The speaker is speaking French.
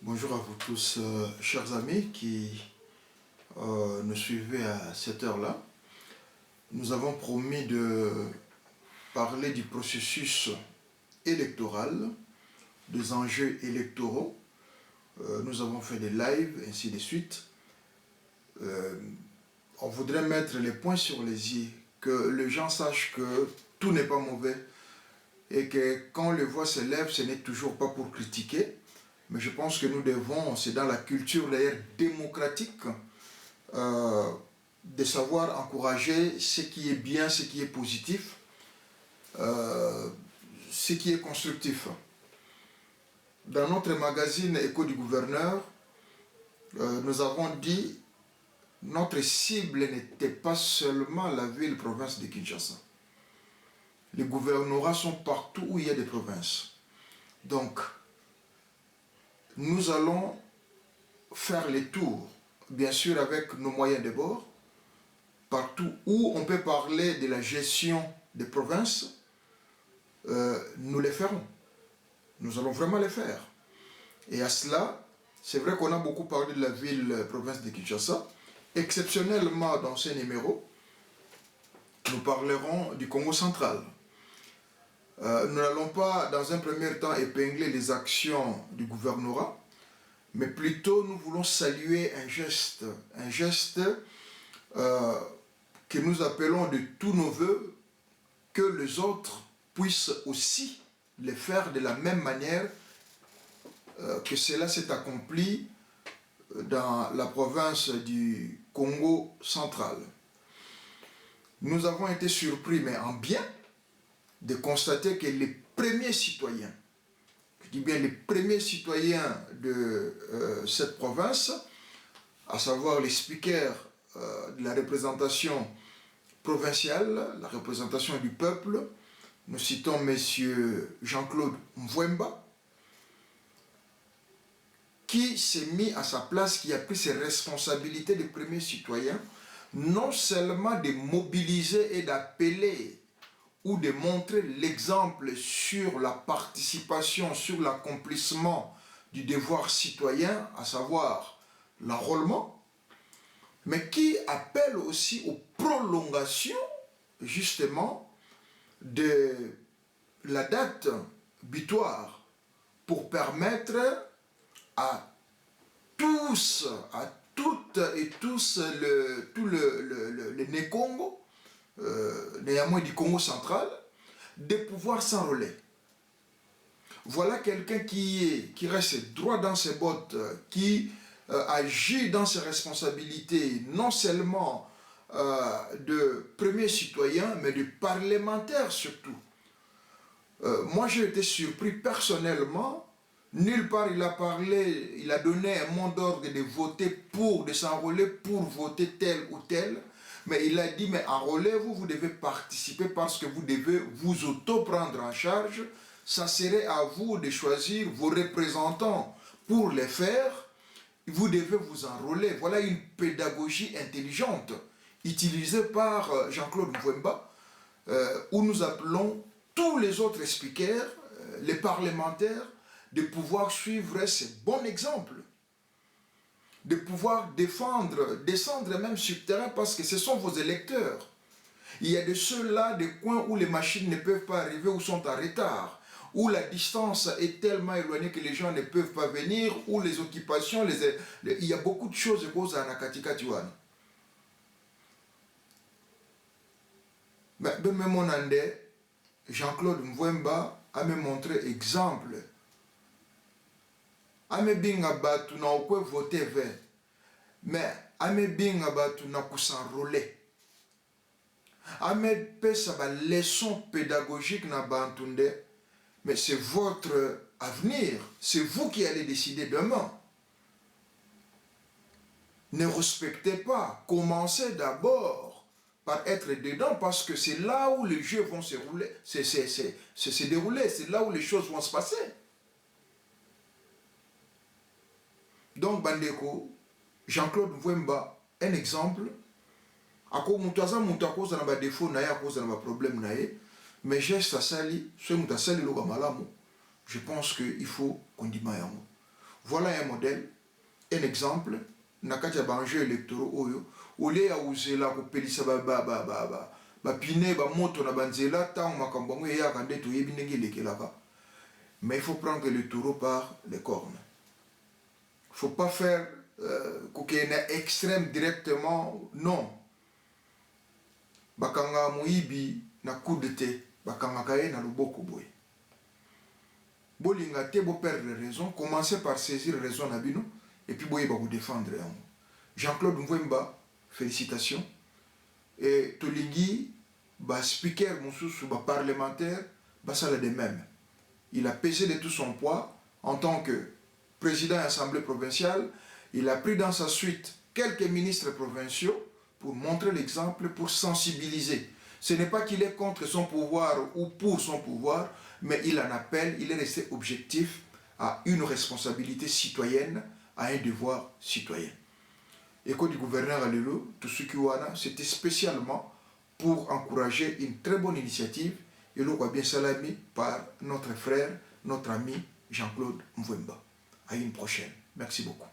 Bonjour à vous tous, chers amis qui nous suivez à cette heure-là. Nous avons promis de parler du processus électoral, des enjeux électoraux. Nous avons fait des lives, ainsi de suite. On voudrait mettre les points sur les i, que les gens sachent que tout n'est pas mauvais et que quand les voix se lèvent, ce n'est toujours pas pour critiquer. Mais je pense que nous devons, c'est dans la culture d'ailleurs démocratique, de savoir encourager ce qui est bien, ce qui est positif, ce qui est constructif. Dans notre magazine Écho du gouverneur, nous avons dit notre cible n'était pas seulement la ville-province de Kinshasa. Les gouvernorats sont partout où il y a des provinces. Donc, nous allons faire les tours, bien sûr avec nos moyens de bord, partout où on peut parler de la gestion des provinces, nous les ferons. Nous allons vraiment les faire. Et à cela, c'est vrai qu'on a beaucoup parlé de la ville-province de Kinshasa. Exceptionnellement, dans ces numéros, nous parlerons du Congo central. Nous n'allons pas, dans un premier temps, épingler les actions du gouvernorat, mais plutôt nous voulons saluer un geste que nous appelons de tous nos voeux, que les autres puissent aussi le faire de la même manière que cela s'est accompli dans la province du Congo central. Nous avons été surpris, mais en bien, de constater que les premiers citoyens, je dis bien les premiers citoyens de cette province, à savoir les speakers de la représentation provinciale, la représentation du peuple, nous citons M. Jean-Claude Mvwemba, qui s'est mis à sa place, qui a pris ses responsabilités de premier citoyen, non seulement de mobiliser et d'appeler ou de montrer l'exemple sur la participation, sur l'accomplissement du devoir citoyen, à savoir l'enrôlement, mais qui appelle aussi aux prolongations, justement, de la date butoir pour permettre à tous, à toutes et tous, tout le Né-Congo, néanmoins du Congo central, de pouvoir s'enrôler. Voilà quelqu'un qui reste droit dans ses bottes, qui agit dans ses responsabilités, non seulement de premier citoyen, mais de parlementaire surtout. Moi j'ai été surpris personnellement. Nulle part il a parlé, il a donné un mot d'ordre de voter pour, de s'enrôler pour voter tel ou tel. Mais il a dit, mais enrôlez-vous, vous devez participer parce que vous devez vous auto-prendre en charge. Ça serait à vous de choisir vos représentants pour les faire. Vous devez vous enrôler. Voilà une pédagogie intelligente utilisée par Jean-Claude Mvwemba, où nous appelons tous les autres speakers, les parlementaires, de pouvoir suivre ces bons exemples, de pouvoir descendre même sur le terrain parce que ce sont vos électeurs. Il y a de ceux-là, des coins où les machines ne peuvent pas arriver ou sont en retard, où la distance est tellement éloignée que les gens ne peuvent pas venir, où les occupations, il y a beaucoup de choses qui causent à Nakatika Tuan. Mais même mon andé, Jean-Claude Mvwemba a me montré exemple. Ame binga batu na okwe voter vert, mais ame binga batu na kusanrôler. Ame pesa ba leçon pédagogique na bantunde, mais c'est votre avenir, c'est vous qui allez décider demain. Ne respectez pas, commencez d'abord par être dedans parce que c'est là où les jeux vont se dérouler, c'est là où les choses vont se passer. Donc, Bandeko, Jean-Claude Mvwemba, un exemple. Ako mutaza mutakoza na ba défaut na ya koza na ba problème na ye, mais geste à sali, ce mutasali lo malamu, je pense qu'il faut qu'on dise yango. Voilà un modèle, un exemple. Nakati ya banjeu électoraux oyo, ole ya uzela ko pelisa ba pine ba moto na banzela tant makambo ngo ya kande to yebi ndenge lekelaka. Mais il faut prendre le taureau par les cornes. Il ne faut pas faire qu'il extrême directement, non. Bakanga muibi na coup de thé, bakanga kaye na luboko boy. Bolinga te bo perdre raison, commencez par saisir raison na bino et puis boye ba vous défendre. Jean-Claude Mvemba, félicitations. Et Tolingi, ba speaker mususu ba parlementaire, ba sala de même. Il a pesé de tout son poids en tant que président de l'Assemblée provinciale. Il a pris dans sa suite quelques ministres provinciaux pour montrer l'exemple, pour sensibiliser. Ce n'est pas qu'il est contre son pouvoir ou pour son pouvoir, mais il en appelle, il est resté objectif à une responsabilité citoyenne, à un devoir citoyen. Et quand du gouverneur Alelo, tout ce qui wana, c'était spécialement pour encourager une très bonne initiative, et l'on voit bien salamé par notre frère, notre ami Jean-Claude Mvemba. À une prochaine. Merci beaucoup.